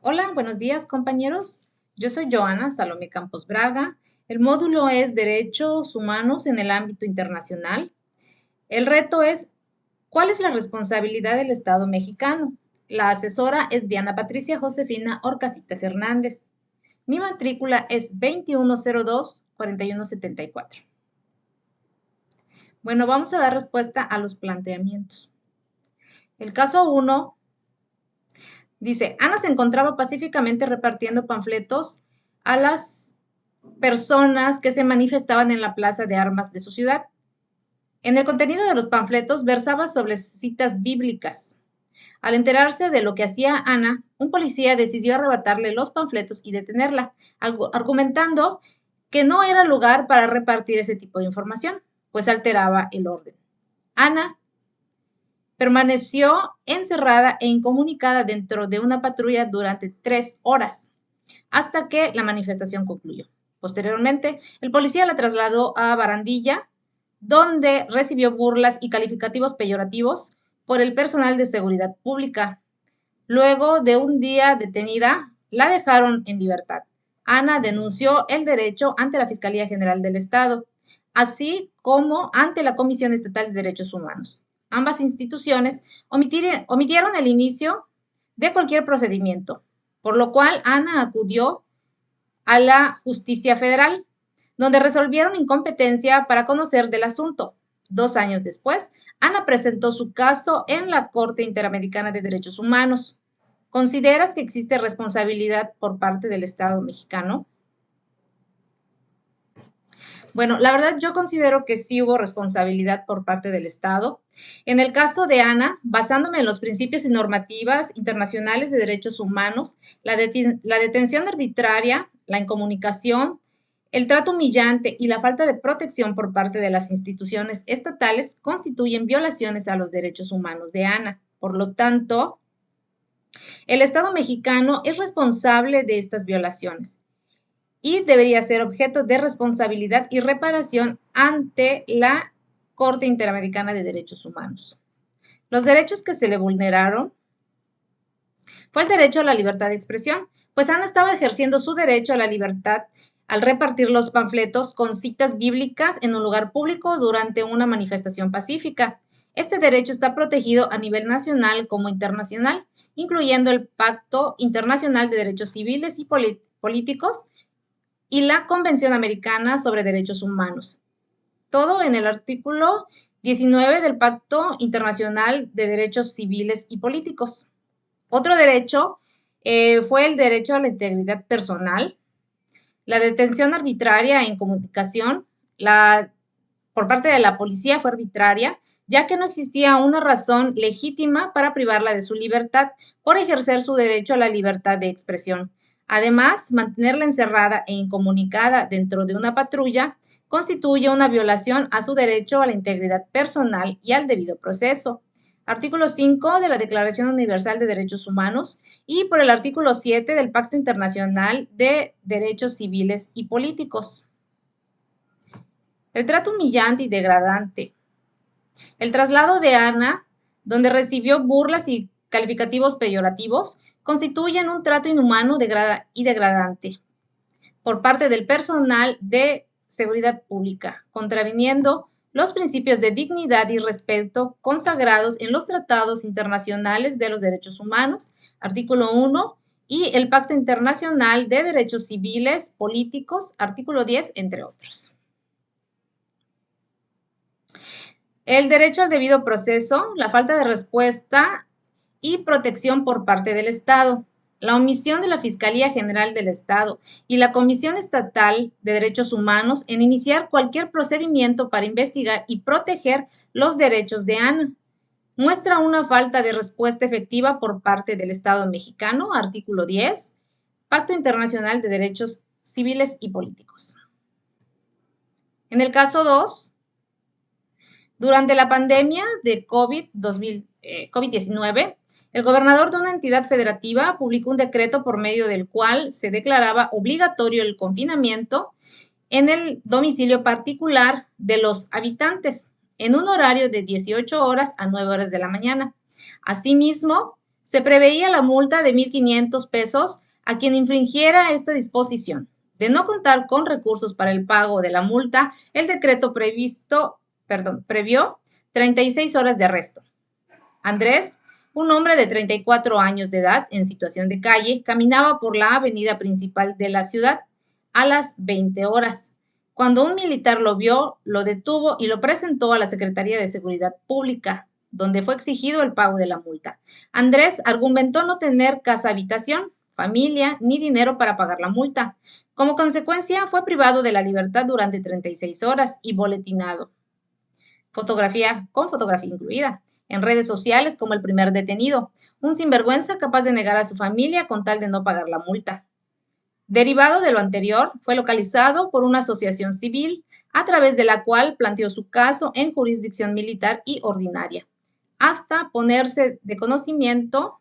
Hola, buenos días, compañeros. Yo soy Joana Salomé Campos Braga. El módulo es Derechos Humanos en el ámbito internacional. El reto es, ¿cuál es la responsabilidad del Estado mexicano? La asesora es Diana Patricia Josefina Orcasitas Hernández. Mi matrícula es 2102-4174. Bueno, vamos a dar respuesta a los planteamientos. El caso 1 dice, Ana se encontraba pacíficamente repartiendo panfletos a las personas que se manifestaban en la plaza de armas de su ciudad. En el contenido de los panfletos versaba sobre citas bíblicas. Al enterarse de lo que hacía Ana, un policía decidió arrebatarle los panfletos y detenerla, argumentando que no era lugar para repartir ese tipo de información, pues alteraba el orden. Ana permaneció encerrada e incomunicada dentro de una patrulla durante 3 horas, hasta que la manifestación concluyó. Posteriormente, el policía la trasladó a Barandilla, donde recibió burlas y calificativos peyorativos por el personal de seguridad pública. Luego de un día detenida, la dejaron en libertad. Ana denunció el derecho ante la Fiscalía General del Estado, así como ante la Comisión Estatal de Derechos Humanos. Ambas instituciones omitieron el inicio de cualquier procedimiento, por lo cual Ana acudió a la Justicia Federal, donde resolvieron incompetencia para conocer del asunto. 2 años después, Ana presentó su caso en la Corte Interamericana de Derechos Humanos. ¿Consideras que existe responsabilidad por parte del Estado mexicano? Bueno, la verdad yo considero que sí hubo responsabilidad por parte del Estado. En el caso de Ana, basándome en los principios y normativas internacionales de derechos humanos, la detención arbitraria, la incomunicación, el trato humillante y la falta de protección por parte de las instituciones estatales constituyen violaciones a los derechos humanos de Ana. Por lo tanto, el Estado mexicano es responsable de estas violaciones y debería ser objeto de responsabilidad y reparación ante la Corte Interamericana de Derechos Humanos. Los derechos que se le vulneraron fue el derecho a la libertad de expresión, pues Ana estaba ejerciendo su derecho a la libertad al repartir los panfletos con citas bíblicas en un lugar público durante una manifestación pacífica. Este derecho está protegido a nivel nacional como internacional, incluyendo el Pacto Internacional de Derechos Civiles y Políticos y la Convención Americana sobre Derechos Humanos. Todo en el artículo 19 del Pacto Internacional de Derechos Civiles y Políticos. Otro derecho fue el derecho a la integridad personal, la detención arbitraria en comunicación, por parte de la policía fue arbitraria, ya que no existía una razón legítima para privarla de su libertad por ejercer su derecho a la libertad de expresión. Además, mantenerla encerrada e incomunicada dentro de una patrulla constituye una violación a su derecho a la integridad personal y al debido proceso. Artículo 5 de la Declaración Universal de Derechos Humanos y por el artículo 7 del Pacto Internacional de Derechos Civiles y Políticos. El trato humillante y degradante. El traslado de Ana, donde recibió burlas y calificativos peyorativos, constituyen un trato inhumano y degradante por parte del personal de seguridad pública, contraviniendo los principios de dignidad y respeto consagrados en los tratados internacionales de los derechos humanos, artículo 1, y el Pacto Internacional de Derechos Civiles, Políticos, artículo 10, entre otros. El derecho al debido proceso, la falta de respuesta y protección por parte del Estado, la omisión de la Fiscalía General del Estado y la Comisión Estatal de Derechos Humanos en iniciar cualquier procedimiento para investigar y proteger los derechos de Ana. Muestra una falta de respuesta efectiva por parte del Estado mexicano, artículo 10, Pacto Internacional de Derechos Civiles y Políticos. En el caso 2, durante la pandemia de COVID-19, el gobernador de una entidad federativa publicó un decreto por medio del cual se declaraba obligatorio el confinamiento en el domicilio particular de los habitantes en un horario de 18 horas a 9 horas de la mañana. Asimismo, Se preveía la multa de 1.500 pesos a quien infringiera esta disposición. De no contar con recursos para el pago de la multa, el decreto previó 36 horas de arresto. Andrés, un hombre de 34 años de edad en situación de calle, caminaba por la avenida principal de la ciudad a las 20 horas. Cuando un militar lo vio, lo detuvo y lo presentó a la Secretaría de Seguridad Pública, donde fue exigido el pago de la multa. Andrés argumentó no tener casa-habitación, familia ni dinero para pagar la multa. Como consecuencia, fue privado de la libertad durante 36 horas y boletinado. Fotografía incluida, en redes sociales como el primer detenido, un sinvergüenza capaz de negar a su familia con tal de no pagar la multa. Derivado de lo anterior, fue localizado por una asociación civil a través de la cual planteó su caso en jurisdicción militar y ordinaria, hasta ponerse de conocimiento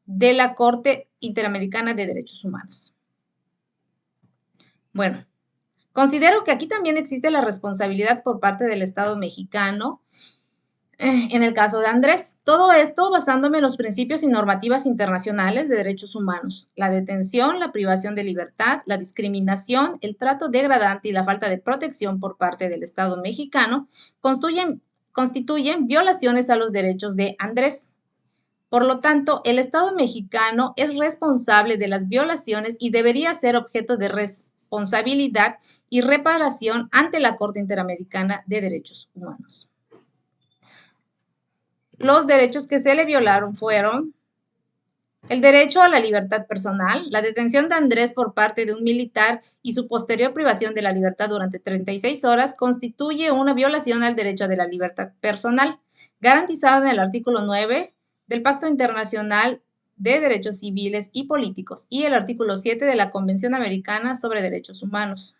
de la Corte Interamericana de Derechos Humanos. Bueno, considero que aquí también existe la responsabilidad por parte del Estado mexicano en el caso de Andrés. Todo esto basándome en los principios y normativas internacionales de derechos humanos. La detención, la privación de libertad, la discriminación, el trato degradante y la falta de protección por parte del Estado mexicano constituyen violaciones a los derechos de Andrés. Por lo tanto, el Estado mexicano es responsable de las violaciones y debería ser objeto de responsabilidad y reparación ante la Corte Interamericana de Derechos Humanos. Los derechos que se le violaron fueron el derecho a la libertad personal, la detención de Andrés por parte de un militar y su posterior privación de la libertad durante 36 horas constituye una violación al derecho de la libertad personal, garantizado en el artículo 9 del Pacto Internacional de Derechos Civiles y Políticos y el artículo 7 de la Convención Americana sobre Derechos Humanos.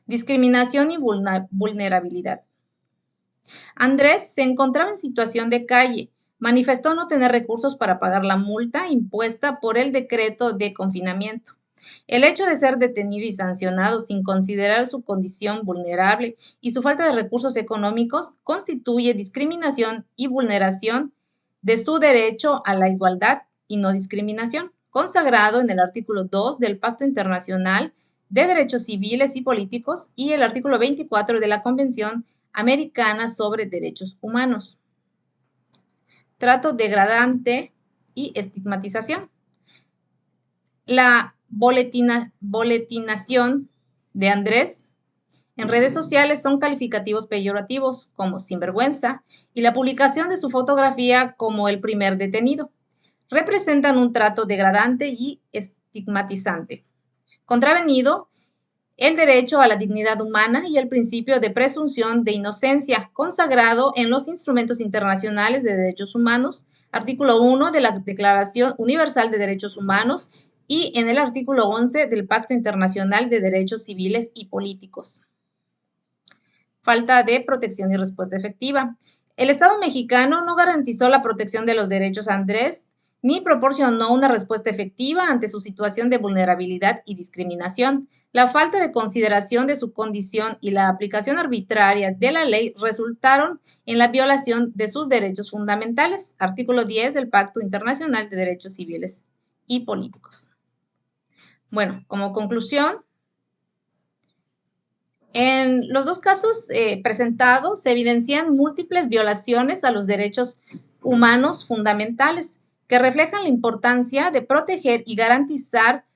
Discriminación y vulnerabilidad. Andrés se encontraba en situación de calle. Manifestó no tener recursos para pagar la multa impuesta por el decreto de confinamiento. El hecho de ser detenido y sancionado sin considerar su condición vulnerable y su falta de recursos económicos constituye discriminación y vulneración de su derecho a la igualdad y no discriminación, consagrado en el artículo 2 del Pacto Internacional de Derechos Civiles y Políticos y el artículo 24 de la Convención Americana sobre Derechos Humanos. Trato degradante y estigmatización. La boletinación de Andrés en redes sociales son calificativos peyorativos como sinvergüenza y la publicación de su fotografía como el primer detenido. Representan un trato degradante y estigmatizante. Contravenido el derecho a la dignidad humana y el principio de presunción de inocencia, consagrado en los instrumentos internacionales de derechos humanos, artículo 1 de la Declaración Universal de Derechos Humanos y en el artículo 11 del Pacto Internacional de Derechos Civiles y Políticos. Falta de protección y respuesta efectiva. El Estado mexicano no garantizó la protección de los derechos a Andrés ni proporcionó una respuesta efectiva ante su situación de vulnerabilidad y discriminación. La falta de consideración de su condición y la aplicación arbitraria de la ley resultaron en la violación de sus derechos fundamentales, artículo 10 del Pacto Internacional de Derechos Civiles y Políticos. Bueno, como conclusión, en los dos casos presentados se evidencian múltiples violaciones a los derechos humanos fundamentales que reflejan la importancia de proteger y garantizar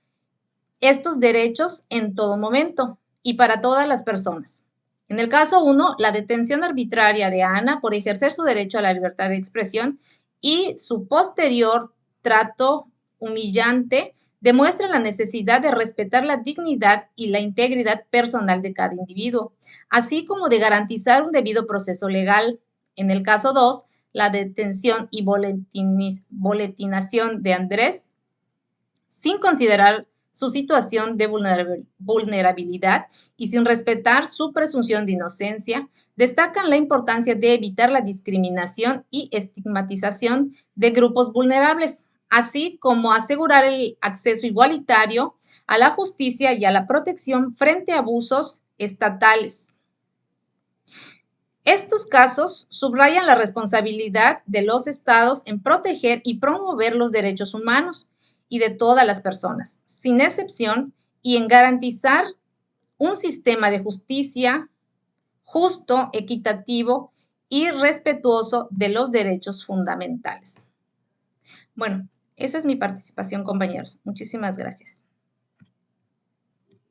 estos derechos en todo momento y para todas las personas. En el caso 1, la detención arbitraria de Ana por ejercer su derecho a la libertad de expresión y su posterior trato humillante demuestra la necesidad de respetar la dignidad y la integridad personal de cada individuo, así como de garantizar un debido proceso legal. En el caso 2, la detención y boletinación de Andrés, sin considerar su situación de vulnerabilidad y sin respetar su presunción de inocencia, destacan la importancia de evitar la discriminación y estigmatización de grupos vulnerables, así como asegurar el acceso igualitario a la justicia y a la protección frente a abusos estatales. Estos casos subrayan la responsabilidad de los estados en proteger y promover los derechos humanos y de todas las personas, sin excepción, y en garantizar un sistema de justicia justo, equitativo y respetuoso de los derechos fundamentales. Bueno, esa es mi participación, compañeros. Muchísimas gracias.